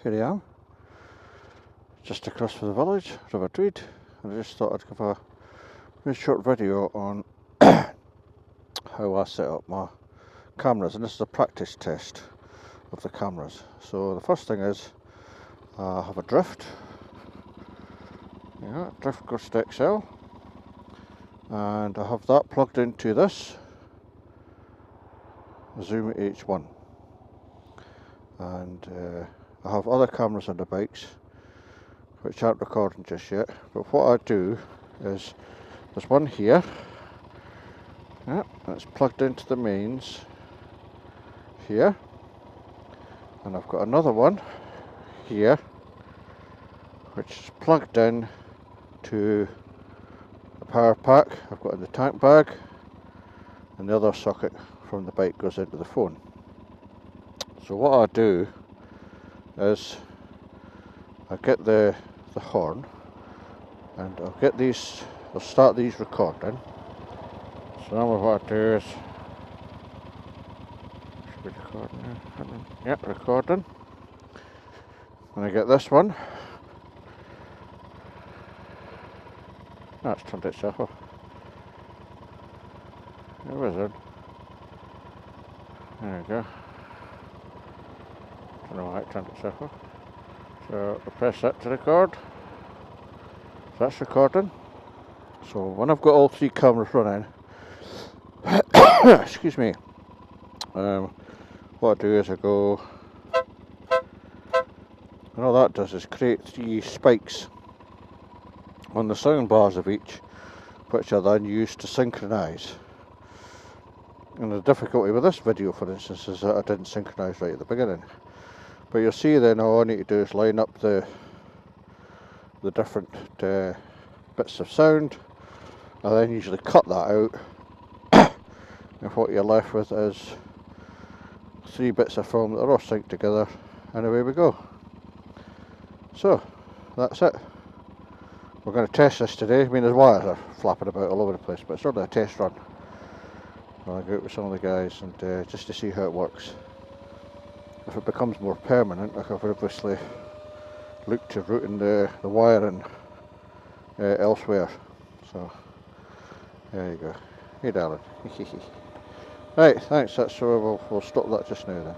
here I am, just across from the village, River Tweed, and I just thought I'd give a very short video on how I set up my cameras, and this is a practice test of the cameras. So the first thing is I have a Drift, Drift Ghost XL, and I have that plugged into this Zoom H1, and I have other cameras on the bikes which aren't recording just yet, but what I do is there's one here, it's plugged into the mains here, and I've got another one here which is plugged in to the power pack I've got in the tank bag, and the other socket from the bike goes into the phone. So what I do is I get the horn, and I'll start these recording. So now what I do is, should be recording now, yep, recording, and I get this one, that's turned itself off, it was in, there we go, don't know why it turned itself off. So I press that to record, so that's recording. So when I've got all three cameras running, excuse me, what I do is I go, and all that does is create three spikes on the sound bars of each, which I then use to synchronise. And the difficulty with this video, for instance, is that I didn't synchronise right at the beginning. But you'll see then all I need to do is line up the different bits of sound. I then usually cut that out, and what you're left with is three bits of film that are all synced together, and away we go. So that's it. We're going to test this today. I mean, the wires are flapping about all over the place, but it's only a test run. I'll go out with some of the guys and just to see how it works. If it becomes more permanent, I could obviously look to routing the wiring elsewhere. So there you go. Hey darling. Right, thanks. That's so we'll stop that just now then.